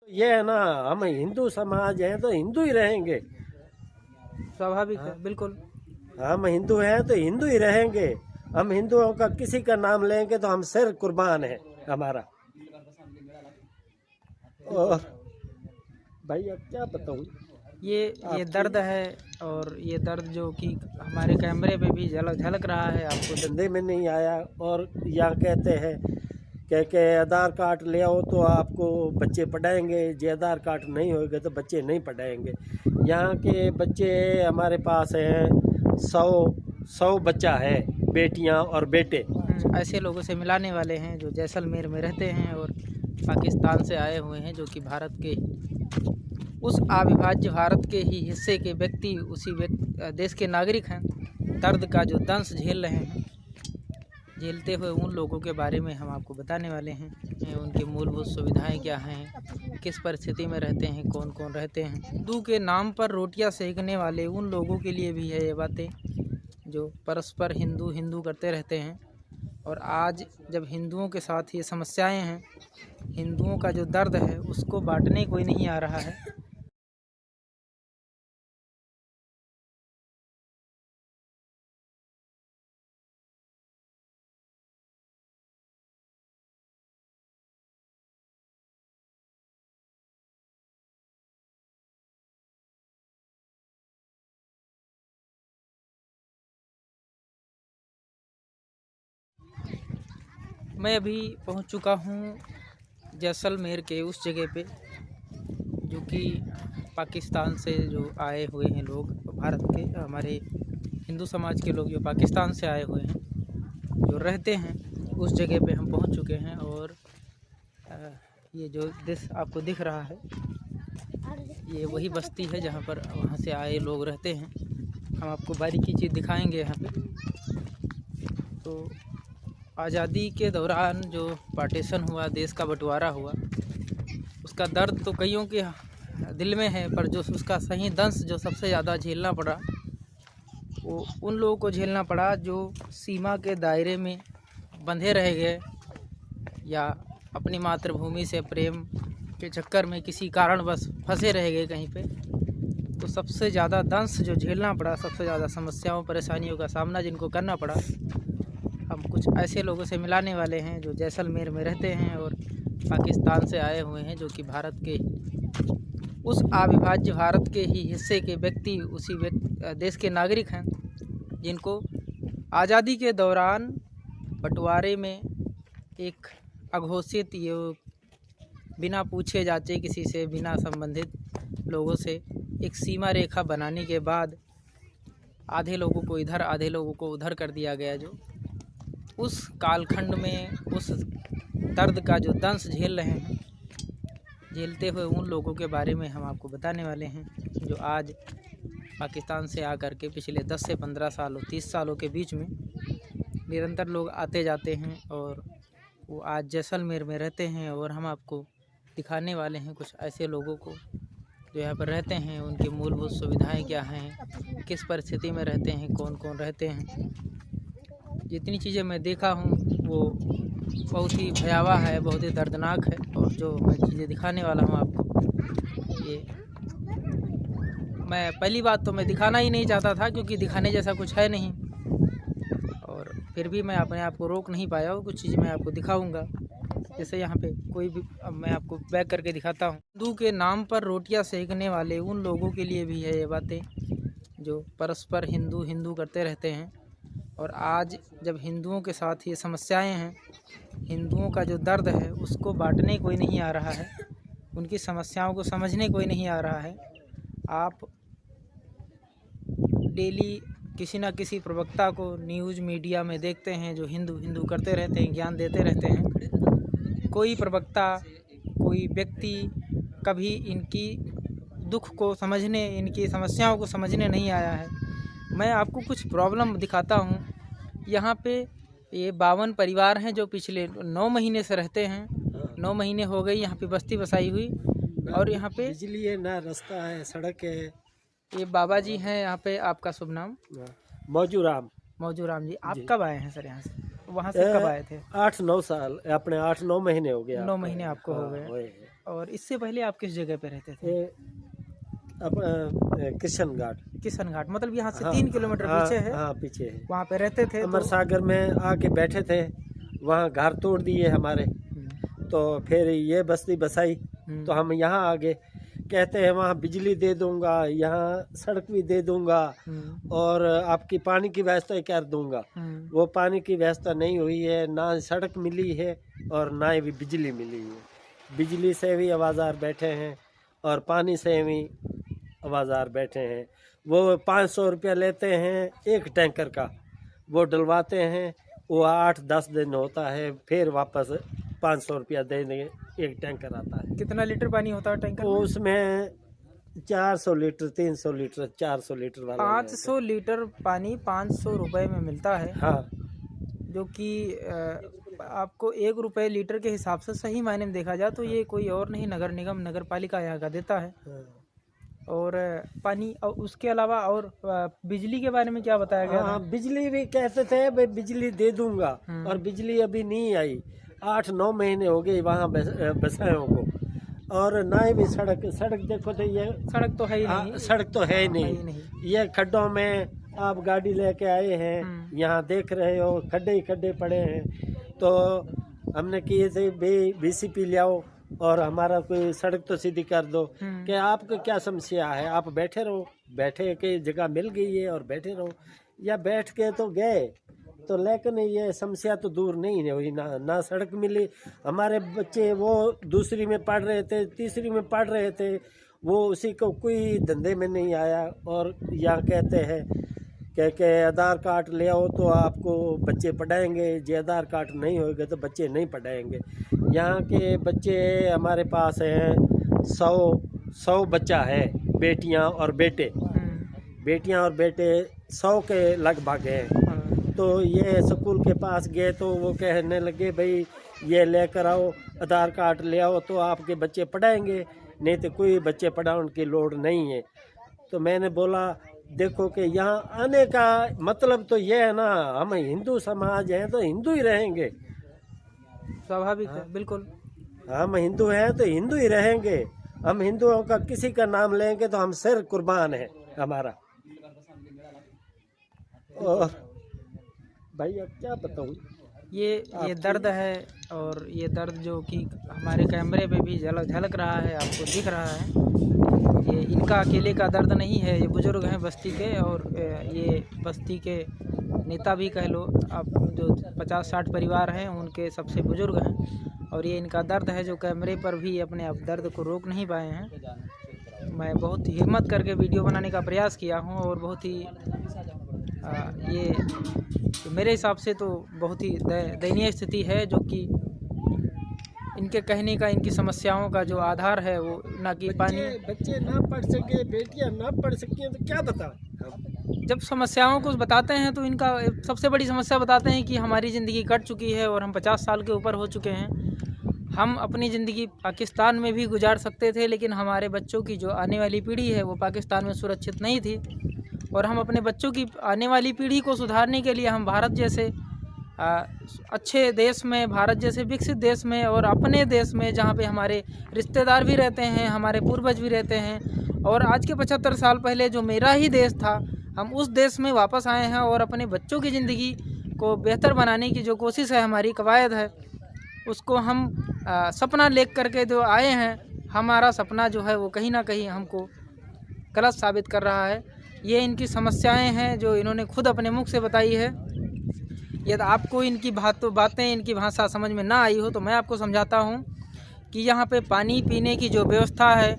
ये है ना, हम हिंदू समाज हैं तो हिंदू ही रहेंगे। स्वाभाविक है, बिल्कुल। हम हिंदू हैं तो हिंदू ही रहेंगे। हम हिंदुओं का किसी का नाम लेंगे तो हम सिर कुर्बान है हमारा। और भाई अब क्या बताऊँ, ये दर्द है, और ये दर्द जो कि हमारे कैमरे पे भी झलक रहा है आपको। धंधे में नहीं आया। और यहाँ कहते हैं कि आधार कार्ड ले आओ तो आपको बच्चे पढ़ाएंगे, जे आधार कार्ड नहीं होगा तो बच्चे नहीं पढ़ाएंगे। यहाँ के बच्चे हमारे पास हैं 100 बच्चा है, बेटियाँ और बेटे। ऐसे लोगों से मिलाने वाले हैं जो जैसलमेर में रहते हैं और पाकिस्तान से आए हुए हैं, जो कि भारत के उस अविभाज्य भारत के ही हिस्से के व्यक्ति, उसी देश के नागरिक हैं। दर्द का जो दंश झेल रहे हैं, झेलते हुए उन लोगों के बारे में हम आपको बताने वाले हैं। उनकी मूलभूत सुविधाएं क्या हैं, किस परिस्थिति में रहते हैं, कौन कौन रहते हैं। हिंदू के नाम पर रोटियां सेकने वाले उन लोगों के लिए भी है ये बातें, जो परस्पर हिंदू हिंदू करते रहते हैं। और आज जब हिंदुओं के साथ ये समस्याएं हैं, हिंदुओं का जो दर्द है उसको बांटने कोई नहीं आ रहा है। मैं अभी पहुंच चुका हूं जैसलमेर के उस जगह पे, जो कि पाकिस्तान से जो आए हुए हैं लोग, भारत के हमारे हिंदू समाज के लोग जो पाकिस्तान से आए हुए हैं, जो रहते हैं, उस जगह पे हम पहुंच चुके हैं। और ये जो दृश्य आपको दिख रहा है, ये वही बस्ती है जहां पर वहां से आए लोग रहते हैं। हम आपको बारीकी चीज़ दिखाएंगे यहाँ पे। तो आज़ादी के दौरान जो पार्टीशन हुआ, देश का बंटवारा हुआ, उसका दर्द तो कईयों के दिल में है, पर जो उसका सही दंश जो सबसे ज़्यादा झेलना पड़ा, वो उन लोगों को झेलना पड़ा जो सीमा के दायरे में बंधे रह गए, या अपनी मातृभूमि से प्रेम के चक्कर में किसी कारणवश फंसे रह गए कहीं पे। तो सबसे ज़्यादा दंश जो झेलना पड़ा, सबसे ज़्यादा समस्याओं परेशानियों का सामना जिनको करना पड़ा, हम कुछ ऐसे लोगों से मिलाने वाले हैं जो जैसलमेर में रहते हैं और पाकिस्तान से आए हुए हैं, जो कि भारत के उस अविभाज्य भारत के ही हिस्से के व्यक्ति, उसी देश के नागरिक हैं, जिनको आज़ादी के दौरान बंटवारे में एक अघोषित, ये बिना पूछे जाचे किसी से, बिना संबंधित लोगों से एक सीमा रेखा बनाने के बाद आधे लोगों को इधर, आधे लोगों को उधर कर दिया गया। जो उस कालखंड में उस दर्द का जो दंश झेल रहे हैं, झेलते हुए उन लोगों के बारे में हम आपको बताने वाले हैं, जो आज पाकिस्तान से आकर के पिछले 10 से 15 सालों, 30 सालों के बीच में निरंतर लोग आते जाते हैं, और वो आज जैसलमेर में रहते हैं। और हम आपको दिखाने वाले हैं कुछ ऐसे लोगों को जो यहाँ पर रहते हैं, उनकी मूलभूत सुविधाएं क्या हैं, किस परिस्थिति में रहते हैं, कौन कौन रहते हैं। जितनी चीज़ें मैं देखा हूँ वो बहुत ही भयावह है, बहुत ही दर्दनाक है। और जो मैं चीज़ें दिखाने वाला हूँ आपको, ये मैं पहली बात तो मैं दिखाना ही नहीं चाहता था, क्योंकि दिखाने जैसा कुछ है नहीं, और फिर भी मैं अपने आप को रोक नहीं पाया। और कुछ चीज़ मैं आपको दिखाऊंगा, जैसे यहाँ पे कोई भी, अब मैं आपको बैक करके दिखाता हूँ। हिंदू के नाम पर रोटियां सेकने वाले उन लोगों के लिए भी है ये बातें, जो परस्पर हिंदू हिंदू करते रहते हैं। और आज जब हिंदुओं के साथ ये समस्याएं हैं, हिंदुओं का जो दर्द है उसको बांटने कोई नहीं आ रहा है, उनकी समस्याओं को समझने कोई नहीं आ रहा है। आप डेली किसी न किसी प्रवक्ता को न्यूज़ मीडिया में देखते हैं जो हिंदू हिंदू करते रहते हैं, ज्ञान देते रहते हैं। कोई प्रवक्ता, कोई व्यक्ति कभी इनकी दुख को समझने, इनकी समस्याओं को समझने नहीं आया है। मैं आपको कुछ प्रॉब्लम दिखाता हूँ। यहाँ पे ये 52 परिवार हैं जो पिछले 9 महीने से रहते हैं। 9 महीने हो गई यहाँ पे बस्ती बसाई हुई, और यहाँ पे बिजली है ना, रास्ता है, सड़क है। ये बाबा जी हैं यहाँ पे। आपका शुभ नाम? मौजूराम। मौजूराम जी। आप कब आए हैं सर यहाँ से? वहाँ से कब आए थे? 8-9 साल, अपने 8-9 महीने हो गए। 9 महीने आपको हो गए। और इससे पहले आप किस जगह पे रहते थे? ये किशन घाट। किशन घाट, मतलब यहाँ से हाँ, 3 किलोमीटर हाँ, पीछे है। हाँ पीछे है। वहाँ पे रहते थे अमर तो सागर में आके बैठे थे, वहाँ घर तोड़ दिए हमारे, तो फिर ये बस्ती बसाई, तो हम यहाँ आ गए। कहते हैं वहाँ बिजली दे दूंगा, यहाँ सड़क भी दे दूंगा और आपकी पानी की व्यवस्था कर दूंगा। वो पानी की व्यवस्था नहीं हुई है, ना सड़क मिली है और ना ही बिजली मिली है। बिजली से भी आवाज़ार बैठे हैं और पानी से भी आवाज़ार बैठे हैं। वो 500 रुपया लेते हैं एक टैंकर का, वो डलवाते हैं, वो 8-10 दिन होता है, फिर वापस 500 रुपया देने एक टैंकर आता है। कितना लीटर पानी होता है टैंकर तो में? उसमें 400 लीटर, 300 लीटर, 400 लीटर वाला 500 लीटर पानी 500 रुपए में मिलता है। हाँ, जो कि आपको 1 रुपये लीटर के हिसाब से सही मायने में देखा जाए तो ये कोई और नहीं, नगर निगम नगर पालिका यहाँ का देता है। हाँ। और पानी, और उसके अलावा और बिजली के बारे में क्या बताया गया था? हाँ, बिजली भी कहते थे भाई बिजली दे दूंगा, और बिजली अभी नहीं आई। 8-9 महीने हो गए वहाँ बसायों को, और ना ही भी सड़क देखो तो ये सड़क तो है ही नहीं। सड़क तो है ही है ही नहीं। नहीं। ये खड्डों में आप गाड़ी लेके आए हैं, यहाँ देख रहे हो खड्डे ही खड्डे पड़े हैं। तो हमने किए थे बीसीपी ले आओ और हमारा कोई सड़क तो सीधी कर दो। कि आपको क्या समस्या है, आप बैठे रहो, बैठे के जगह मिल गई है और बैठे रहो, या बैठ के तो गए तो, लेकिन ये समस्या तो दूर नहीं हुई। ना सड़क मिली। हमारे बच्चे वो दूसरी में पढ़ रहे थे, तीसरी में पढ़ रहे थे, वो उसी को कोई धंधे में नहीं आया। और यहाँ कहते हैं कि आधार कार्ड ले आओ तो आपको बच्चे पढ़ाएंगे, जो आधार कार्ड नहीं होगा तो बच्चे नहीं पढ़ाएंगे। यहाँ के बच्चे हमारे पास हैं 100 बच्चा है, बेटियाँ और बेटे। बेटियाँ और बेटे 100 के लगभग हैं। तो ये स्कूल के पास गए तो वो कहने लगे भाई ये लेकर आओ, आधार कार्ड ले आओ तो आपके बच्चे पढ़ाएंगे, नहीं तो कोई बच्चे पढ़ाने की लोड़ नहीं है। तो मैंने बोला देखो कि यहाँ आने का मतलब तो ये है ना, हम हिंदू समाज हैं तो हिंदू ही रहेंगे। स्वाभाविक है, बिल्कुल। हम हिंदू हैं तो हिंदू ही रहेंगे। हम हिंदुओं का किसी का नाम लेंगे तो हम सिर कुर्बान है हमारा। और भाई अब क्या बताऊँ, ये दर्द है, और ये दर्द जो कि हमारे कैमरे पे भी झलक रहा है, आपको दिख रहा है। ये इनका अकेले का दर्द नहीं है, ये बुजुर्ग हैं बस्ती के, और ये बस्ती के नेता भी कह लो आप, जो 50-60 परिवार हैं उनके सबसे बुजुर्ग हैं। और ये इनका दर्द है जो कैमरे पर भी अपने आप दर्द को रोक नहीं पाए हैं। मैं बहुत हिम्मत करके वीडियो बनाने का प्रयास किया हूँ, और बहुत ही ये मेरे हिसाब से तो बहुत ही दयनीय स्थिति है, जो कि इनके कहने का, इनकी समस्याओं का जो आधार है वो ना कि पानी। बच्चे ना पढ़ सके, बेटियां ना पढ़ सकें तो क्या बताएं। जब समस्याओं को बताते हैं तो इनका सबसे बड़ी समस्या बताते हैं कि हमारी ज़िंदगी कट चुकी है और हम 50 साल के ऊपर हो चुके हैं। हम अपनी ज़िंदगी पाकिस्तान में भी गुजार सकते थे, लेकिन हमारे बच्चों की जो आने वाली पीढ़ी है वो पाकिस्तान में सुरक्षित नहीं थी। और हम अपने बच्चों की आने वाली पीढ़ी को सुधारने के लिए हम भारत जैसे अच्छे देश में, भारत जैसे विकसित देश में, और अपने देश में जहाँ पे हमारे रिश्तेदार भी रहते हैं, हमारे पूर्वज भी रहते हैं, और आज के 75 साल पहले जो मेरा ही देश था, हम उस देश में वापस आए हैं और अपने बच्चों की ज़िंदगी को बेहतर बनाने की जो कोशिश है, हमारी कवायद है, उसको हम सपना लेकर करके जो आए हैं, हमारा सपना जो है वो कहीं ना कहीं हमको गलत साबित कर रहा है। ये इनकी समस्याएं हैं जो इन्होंने खुद अपने मुख से बताई है। यदि आपको इनकी बातें, इनकी भाषा समझ में ना आई हो तो मैं आपको समझाता हूँ कि यहाँ पे पानी पीने की जो व्यवस्था है,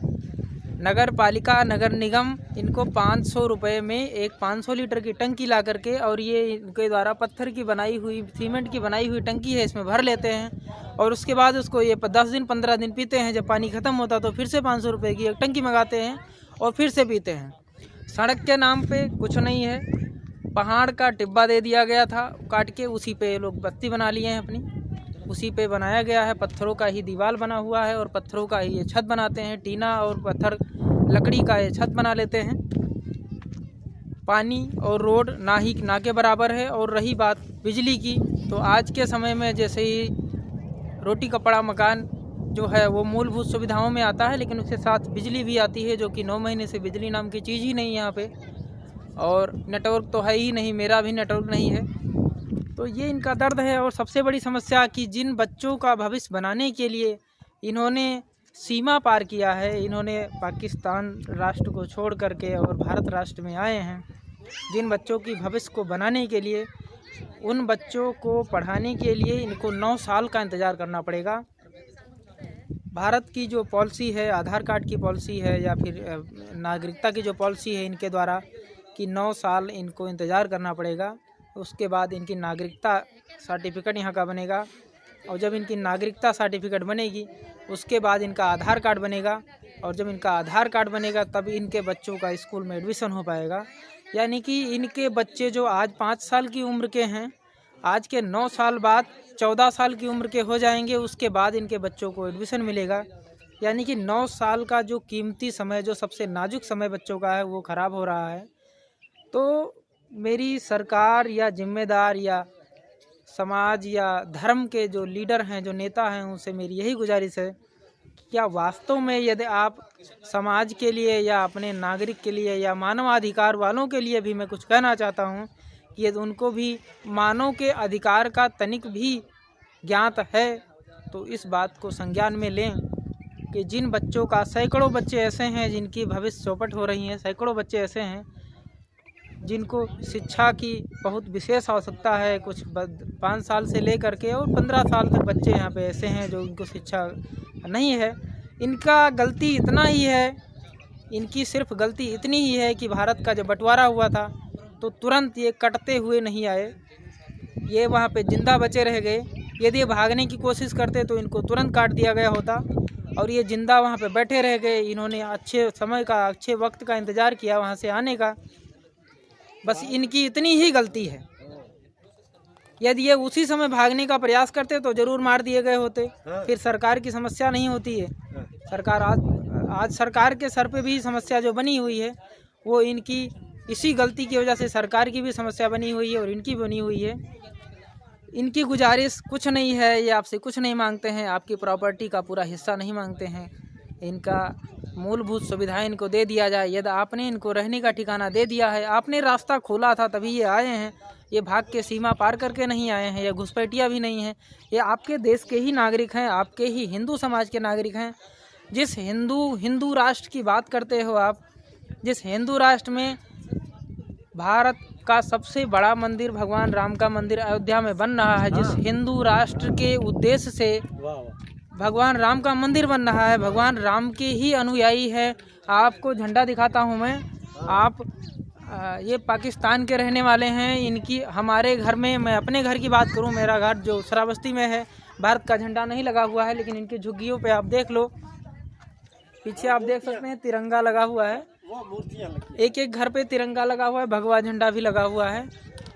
नगर पालिका, नगर निगम इनको 500 रुपये में एक 500 लीटर की टंकी ला करके, और ये इनके द्वारा पत्थर की बनाई हुई, सीमेंट की बनाई हुई टंकी है, इसमें भर लेते हैं, और उसके बाद उसको ये 10 दिन 15 दिन पीते हैं। जब पानी ख़त्म होता तो फिर से 500 रुपये की एक टंकी मंगाते हैं और फिर से पीते हैं। सड़क के नाम पे कुछ नहीं है, पहाड़ का टिब्बा दे दिया गया था काट के, उसी पे लोग बस्ती बना लिए हैं अपनी, उसी पे बनाया गया है। पत्थरों का ही दीवार बना हुआ है और पत्थरों का ही ये छत बनाते हैं, टीना और पत्थर लकड़ी का ये छत बना लेते हैं। पानी और रोड ना के बराबर है। और रही बात बिजली की, तो आज के समय में जैसे ही रोटी कपड़ा मकान जो है वो मूलभूत सुविधाओं में आता है, लेकिन उसके साथ बिजली भी आती है, जो कि 9 महीने से बिजली नाम की चीज़ ही नहीं है यहाँ पे। और नेटवर्क तो है ही नहीं, मेरा भी नेटवर्क नहीं है। तो ये इनका दर्द है। और सबसे बड़ी समस्या कि जिन बच्चों का भविष्य बनाने के लिए इन्होंने सीमा पार किया है, इन्होंने पाकिस्तान राष्ट्र को छोड़ करके और भारत राष्ट्र में आए हैं, जिन बच्चों की भविष्य को बनाने के लिए, उन बच्चों को पढ़ाने के लिए इनको 9 साल का इंतज़ार करना पड़ेगा। भारत की जो पॉलिसी है, आधार कार्ड की पॉलिसी है या फिर नागरिकता की जो पॉलिसी है इनके द्वारा, कि 9 साल इनको इंतज़ार करना पड़ेगा, उसके बाद इनकी नागरिकता सर्टिफिकेट यहाँ का बनेगा। और जब इनकी नागरिकता सर्टिफिकेट बनेगी उसके बाद इनका आधार कार्ड बनेगा, और जब इनका आधार कार्ड बनेगा तब इनके बच्चों का स्कूल में एडमिशन हो पाएगा। यानी कि इनके बच्चे जो आज 5 साल की उम्र के हैं, आज के 9 साल बाद 14 साल की उम्र के हो जाएंगे, उसके बाद इनके बच्चों को एडमिशन मिलेगा। यानी कि 9 साल का जो कीमती समय, जो सबसे नाजुक समय बच्चों का है, वो ख़राब हो रहा है। तो मेरी सरकार या जिम्मेदार या समाज या धर्म के जो लीडर हैं, जो नेता हैं, उनसे मेरी यही गुजारिश है, क्या वास्तव में यदि आप समाज के लिए या अपने नागरिक के लिए या मानवाधिकार वालों के लिए भी मैं कुछ कहना चाहता हूँ कि यदि उनको भी मानव के अधिकार का तनिक भी ज्ञात है तो इस बात को संज्ञान में लें कि जिन बच्चों का, सैकड़ों बच्चे ऐसे हैं जिनकी भविष्य चौपट हो रही हैं, सैकड़ों बच्चे ऐसे हैं जिनको शिक्षा की बहुत विशेष आवश्यकता है। कुछ 5 साल से लेकर के और 15 साल तक बच्चे यहाँ पे ऐसे हैं जो इनको शिक्षा नहीं है। इनका गलती इतना ही है, इनकी सिर्फ गलती इतनी ही है कि भारत का जब बंटवारा हुआ था तो तुरंत ये कटते हुए नहीं आए, ये वहाँ पे जिंदा बचे रह गए। यदि ये भागने की कोशिश करते तो इनको तुरंत काट दिया गया होता, और ये जिंदा वहाँ पे बैठे रह गए। इन्होंने अच्छे समय का, अच्छे वक्त का इंतज़ार किया वहाँ से आने का, बस इनकी इतनी ही गलती है। यदि ये उसी समय भागने का प्रयास करते तो ज़रूर मार दिए गए होते, फिर सरकार की समस्या नहीं होती है। सरकार आज सरकार के सर पे भी समस्या जो बनी हुई है वो इनकी इसी गलती की वजह से सरकार की भी समस्या बनी हुई है और इनकी बनी हुई है। इनकी गुजारिश कुछ नहीं है, ये आपसे कुछ नहीं मांगते हैं, आपकी प्रॉपर्टी का पूरा हिस्सा नहीं मांगते हैं। इनका मूलभूत सुविधाएं इनको दे दिया जाए। यदि आपने इनको रहने का ठिकाना दे दिया है, आपने रास्ता खोला था तभी ये आए हैं, ये भाग के सीमा पार करके नहीं आए हैं, ये घुसपैठिया भी नहीं हैं, ये आपके देश के ही नागरिक हैं, आपके ही हिंदू समाज के नागरिक हैं। जिस हिंदू राष्ट्र की बात करते हो आप, जिस हिंदू राष्ट्र में भारत का सबसे बड़ा मंदिर भगवान राम का मंदिर अयोध्या में बन रहा है, जिस हिंदू राष्ट्र के उद्देश्य से भगवान राम का मंदिर बन रहा है, भगवान राम के ही अनुयायी है। आपको झंडा दिखाता हूँ मैं, आप ये पाकिस्तान के रहने वाले हैं। इनकी हमारे घर में, मैं अपने घर की बात करूँ, मेरा घर जो श्रावस्ती में है, भारत का झंडा नहीं लगा हुआ है, लेकिन इनकी झुग्गियों पे आप देख लो, पीछे आप देख सकते हैं तिरंगा लगा हुआ है। एक एक घर पे तिरंगा लगा हुआ है, भगवा झंडा भी लगा हुआ है।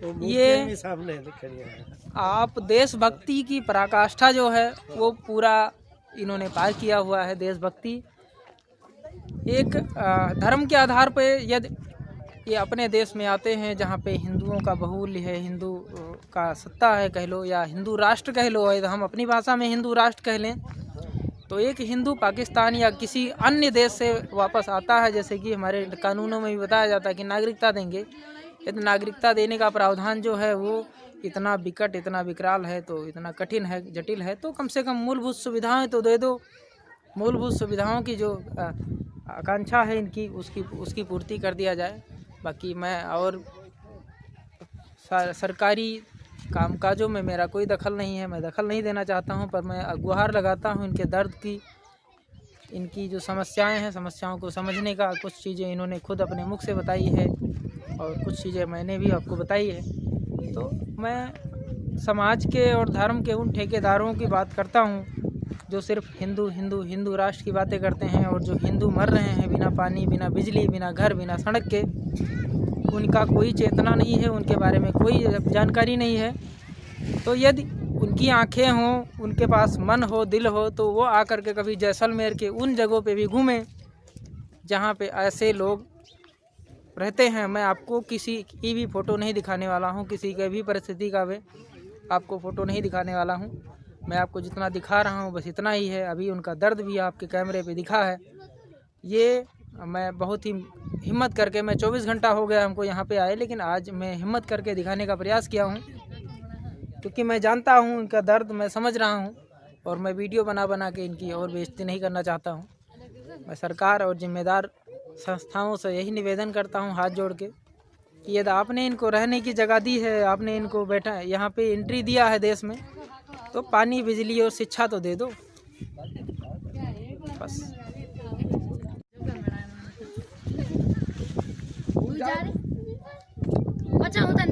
ये भी सामने दिख रही है। आप देशभक्ति की पराकाष्ठा जो है वो पूरा इन्होंने पार किया हुआ है। देशभक्ति एक धर्म के आधार पे यदि ये अपने देश में आते हैं जहाँ पे हिंदुओं का बाहुल्य है, हिंदू का सत्ता है कह लो, या हिंदू राष्ट्र कह लो, यदि हम अपनी भाषा में हिंदू राष्ट्र कह लें, तो एक हिंदू पाकिस्तान या किसी अन्य देश से वापस आता है, जैसे कि हमारे कानूनों में भी बताया जाता है कि नागरिकता देंगे। यदि नागरिकता देने का प्रावधान जो है वो इतना विकट, इतना विकराल है, तो इतना कठिन है, जटिल है, तो कम से कम मूलभूत सुविधाएं तो दे दो। मूलभूत सुविधाओं की जो आकांक्षा है इनकी, उसकी पूर्ति कर दिया जाए। बाकी मैं और सरकारी कामकाजों में मेरा कोई दखल नहीं है, मैं दखल नहीं देना चाहता हूं, पर मैं गुहार लगाता हूं इनके दर्द की, इनकी जो समस्याएं हैं, समस्याओं को समझने का। कुछ चीज़ें इन्होंने खुद अपने मुख से बताई है और कुछ चीज़ें मैंने भी आपको बताई है। तो मैं समाज के और धर्म के उन ठेकेदारों की बात करता हूँ जो सिर्फ हिंदू राष्ट्र की बातें करते हैं, और जो हिंदू मर रहे हैं बिना पानी, बिना बिजली, बिना घर, बिना सड़क के, उनका कोई चेतना नहीं है, उनके बारे में कोई जानकारी नहीं है। तो यदि उनकी आंखें हों, उनके पास मन हो, दिल हो, तो वो आकर के कभी जैसलमेर के उन जगहों पे भी घूमें जहाँ पे ऐसे लोग रहते हैं। मैं आपको किसी की भी फ़ोटो नहीं दिखाने वाला हूँ, किसी के भी परिस्थिति का भी आपको फ़ोटो नहीं दिखाने वाला हूँ। मैं आपको जितना दिखा रहा हूँ बस इतना ही है। अभी उनका दर्द भी आपके कैमरे पे दिखा है। ये मैं बहुत ही हिम्मत करके, मैं 24 घंटा हो गया हमको यहाँ पे आए, लेकिन आज मैं हिम्मत करके दिखाने का प्रयास किया हूँ, क्योंकि मैं जानता हूँ इनका दर्द, मैं समझ रहा हूँ, और मैं वीडियो बना बना के इनकी और बेइज्जती नहीं करना चाहता हूँ। मैं सरकार और जिम्मेदार संस्थाओं से यही निवेदन करता हूँ हाथ जोड़ के कि यदि आपने इनको रहने की जगह दी है, आपने इनको बैठा यहाँ पे एंट्री दिया है देश में, तो पानी, बिजली और शिक्षा तो दे दो बस। अच्छा होता